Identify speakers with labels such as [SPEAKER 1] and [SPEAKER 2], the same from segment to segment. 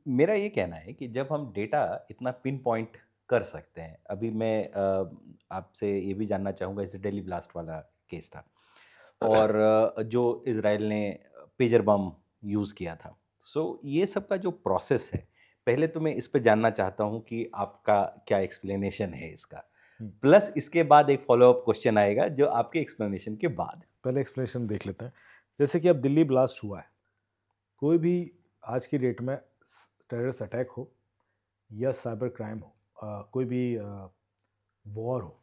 [SPEAKER 1] मेरा ये कहना है कि जब हम डेटा इतना पिन पॉइंट कर सकते हैं, अभी मैं आपसे ये भी जानना चाहूँगा, जैसे दिल्ली ब्लास्ट वाला केस था और जो इज़राइल ने पेजर बम यूज़ किया था। सो ये सब का जो प्रोसेस है, पहले तो मैं इस पे जानना चाहता हूँ कि आपका क्या एक्सप्लेनेशन है इसका?
[SPEAKER 2] हुँ।
[SPEAKER 1] प्लस इसके बाद एक फ़ॉलो-अप क्वेश्चन आएगा जो आपके एक्सप्लेनेशन के बाद।
[SPEAKER 2] पहले एक्सप्लेनेशन देख लेते हैं। जैसे कि अब दिल्ली ब्लास्ट हुआ है, कोई भी आज की डेट में टेररिस्ट अटैक हो या साइबर क्राइम हो, कोई भी वॉर हो,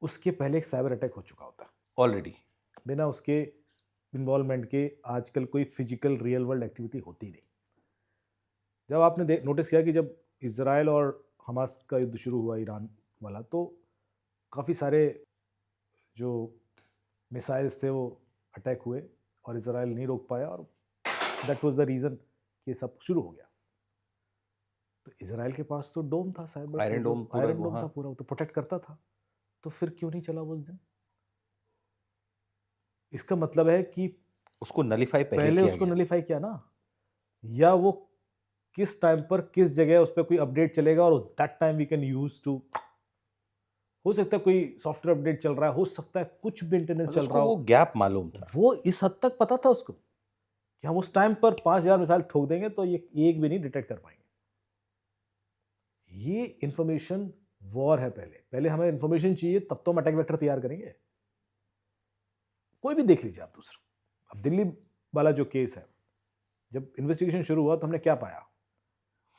[SPEAKER 2] उसके पहले एक साइबर अटैक हो चुका होता है।
[SPEAKER 1] ऑलरेडी।
[SPEAKER 2] बिना उसके इन्वॉल्वमेंट के आजकल कोई फिजिकल रियल वर्ल्ड एक्टिविटी होती नहीं। जब आपने नोटिस किया कि जब इसराइल और हमास का युद्ध शुरू हुआ ईरान वाला, तो काफ़ी सारे जो मिसाइल्स थे वो अटैक हुए और इसराइल नहीं रोक पाया, और दैट वाज द रीज़न कि ये सब शुरू हो गया। तो इसराइल के पास तो डोम था, साइबर का
[SPEAKER 1] आयरन
[SPEAKER 2] जो
[SPEAKER 1] डोम पूरा
[SPEAKER 2] आयरन
[SPEAKER 1] वो,
[SPEAKER 2] डोम था
[SPEAKER 1] हाँ।
[SPEAKER 2] पूरा, वो तो प्रोटेक्ट करता था। तो फिर क्यों नहीं चला वो उस दिन? इसका मतलब है कि
[SPEAKER 1] उसको नलिफ़ाई पहले
[SPEAKER 2] पहले
[SPEAKER 1] किया
[SPEAKER 2] उसको
[SPEAKER 1] गया।
[SPEAKER 2] नलीफाई किया ना, या वो किस टाइम पर किस जगह उस पे कोई अपडेट चलेगा और that time we can use to. हो सकता है कोई सॉफ्टवेयर अपडेट चल रहा है, हो सकता है कुछ भी मेंटेनेंस
[SPEAKER 1] मतलब
[SPEAKER 2] चल
[SPEAKER 1] उसको
[SPEAKER 2] रहा
[SPEAKER 1] वो
[SPEAKER 2] हो।
[SPEAKER 1] गैप मालूम था।
[SPEAKER 2] वो इस हद तक पता था उसको कि हम उस टाइम पर 5000 मिसाइल ठोक देंगे तो ये एक भी नहीं डिटेक्ट कर पाएंगे। ये इंफॉर्मेशन वॉर है। पहले पहले हमें इंफॉर्मेशन चाहिए, तब तो हम अटैक वेक्टर तैयार करेंगे। कोई भी देख लीजिए आप दूसरा। अब दिल्ली वाला जो केस है, जब इन्वेस्टिगेशन शुरू हुआ तो हमने क्या पाया?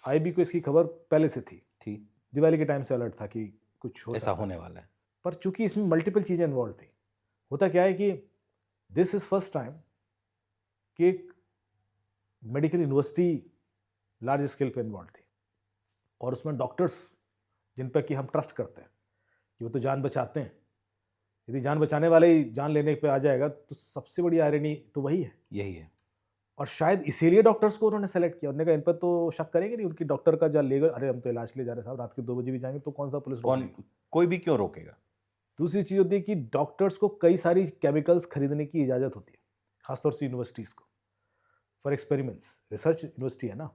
[SPEAKER 2] आईबी को इसकी खबर पहले से थी।
[SPEAKER 1] थी।
[SPEAKER 2] दिवाली के टाइम से अलर्ट था कि कुछ हो
[SPEAKER 1] ऐसा
[SPEAKER 2] सकता है।
[SPEAKER 1] होने वाला है।
[SPEAKER 2] पर चूंकि इसमें मल्टीपल चीजें इन्वॉल्व थी, होता क्या है कि दिस इज फर्स्ट टाइम कि एक मेडिकल यूनिवर्सिटी लार्ज स्केल पे इन्वॉल्व थी, और उसमें डॉक्टर्स जिन पर कि हम ट्रस्ट करते हैं कि वो तो जान बचाते हैं। यदि जान बचाने वाले ही जान लेने पे आ जाएगा तो सबसे बड़ी आयरनी तो वही है।
[SPEAKER 1] यही है।
[SPEAKER 2] और शायद इसीलिए डॉक्टर्स को उन्होंने सेलेक्ट किया। उन्होंने कहा इन पर तो शक करेंगे नहीं, उनकी डॉक्टर का जहाँ लेगा, अरे हम तो इलाज के लिए जा रहे हैं साहब, रात के 2 बजे भी जाएंगे तो कौन सा पुलिस रोक
[SPEAKER 1] कौन
[SPEAKER 2] लेगी।
[SPEAKER 1] कोई भी क्यों रोकेगा?
[SPEAKER 2] दूसरी चीज होती है कि डॉक्टर्स को कई सारी केमिकल्स खरीदने की इजाजत होती है, खासतौर से यूनिवर्सिटीज को, फॉर एक्सपेरिमेंट्स। रिसर्च यूनिवर्सिटी है ना,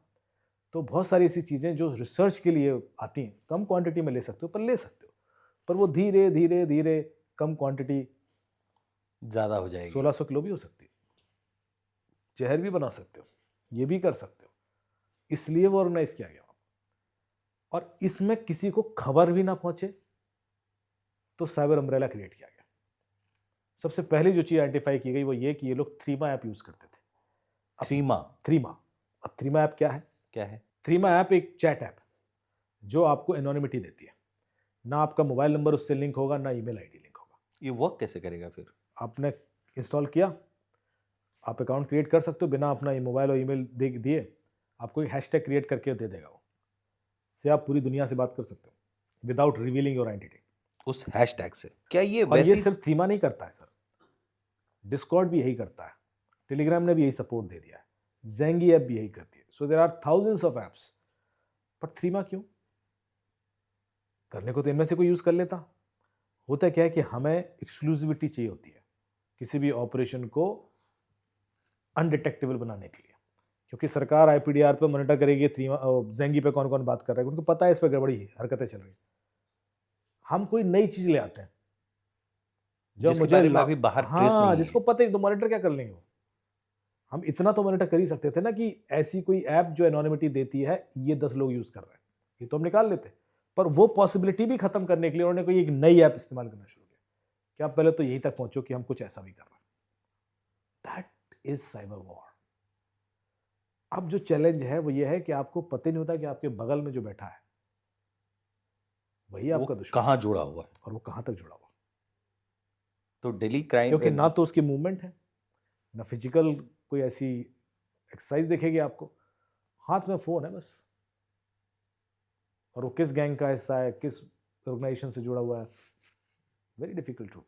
[SPEAKER 2] तो बहुत सारी ऐसी चीजें जो रिसर्च के लिए आती हैं, कम क्वांटिटी में ले सकते हो पर ले सकते हो। पर वो धीरे धीरे धीरे कम क्वांटिटी,
[SPEAKER 1] ज़्यादा हो जाएगी।
[SPEAKER 2] 1600 किलो भी हो सकती है, जहर भी बना सकते हो, ये भी कर सकते हो। इसलिए वो ऑर्गेनाइज किया गया। और इसमें किसी को खबर भी ना पहुंचे, तो साइबर अम्ब्रेला क्रिएट किया गया। सबसे पहली जो चीज आइडेंटिफाई की गई वो ये कि ये लोग थ्रीमा ऐप यूज करते थे। अब
[SPEAKER 1] थ्रीमा
[SPEAKER 2] थ्रीमा, अब थ्रीमा ऐप क्या है?
[SPEAKER 1] क्या है?
[SPEAKER 2] थ्रीमा ऐप एक चैट ऐप जो आपको एनोनिमिटी देती है। ना आपका मोबाइल नंबर उससे लिंक होगा, ना ईमेल आईडी लिंक होगा।
[SPEAKER 1] ये वर्क कैसे करेगा फिर?
[SPEAKER 2] आपने इंस्टॉल किया, आप अकाउंट क्रिएट कर सकते हो बिना अपना मोबाइल और ईमेल दिए। आपको एक हैशटैग क्रिएट करके दे देगा वो, से आप पूरी दुनिया से बात कर सकते हो विदाउट रिवीलिंग योर आइडेंटिटी।
[SPEAKER 1] उस हैशटैग से। क्या ये
[SPEAKER 2] और ये
[SPEAKER 1] वैसी
[SPEAKER 2] सिर्फ थीमा नहीं करता है सर, डिस्कॉर्ड भी यही करता है, टेलीग्राम ने भी यही सपोर्ट दे दिया है, जेंगी ऐप भी यही करती है। So there are thousands of apps. पर थीमा क्यों? करने को तो इनमें से कोई यूज कर लेता। होता क्या है कि हमें एक्सक्लूसिविटी चाहिए होती है किसी भी ऑपरेशन को अनडिटेक्टेबल बनाने के लिए, क्योंकि सरकार आईपीडीआर पे मॉनिटर करेगी थीमा जेंगी पे कौन कौन बात कर रहा है, उनको पता है इस पर गड़बड़ी है, हरकतें चल रही हैं। हम कोई नई चीज ले आते हैं जो
[SPEAKER 1] जिसके
[SPEAKER 2] मुझे
[SPEAKER 1] बारे में अभी बाहर ट्रेस
[SPEAKER 2] हाँ,
[SPEAKER 1] नहीं
[SPEAKER 2] जिसको
[SPEAKER 1] है।
[SPEAKER 2] पता है तो मॉनिटर क्या कर लेंगे वो। हम इतना तो मॉनिटर कर ही सकते थे ना कि ऐसी कोई ऐप जो एनोनिमिटी देती है, ये 10 लोग यूज कर रहे हैं, ये तो हम निकाल लेते। पर वो पॉसिबिलिटी भी खत्म करने के लिए उन्होंने कोई एक नई ऐप इस्तेमाल करना शुरू किया कि आप पहले तो यहीं तक पहुंचो कि हम कुछ ऐसा भी कर रहे हैं। That is cyber war. अब जो चैलेंज है वो ये है कि आपको पता ही नहीं होता कि आपके बगल में जो बैठा है वही
[SPEAKER 1] वो
[SPEAKER 2] आपका दुश्मन
[SPEAKER 1] कहाँ
[SPEAKER 2] है,
[SPEAKER 1] जुड़ा हुआ है?
[SPEAKER 2] और वो कहां तक जुड़ा हुआ।
[SPEAKER 1] तो डेली क्राइम
[SPEAKER 2] क्योंकि ना तो उसकी मूवमेंट है, ना फिजिकल कोई ऐसी एक्सरसाइज दिखेगी आपको, हाथ में फोन है बस। और वो किस गैंग का हिस्सा है, किस ऑर्गेनाइजेशन से जुड़ा हुआ है, वेरी डिफिकल्ट टू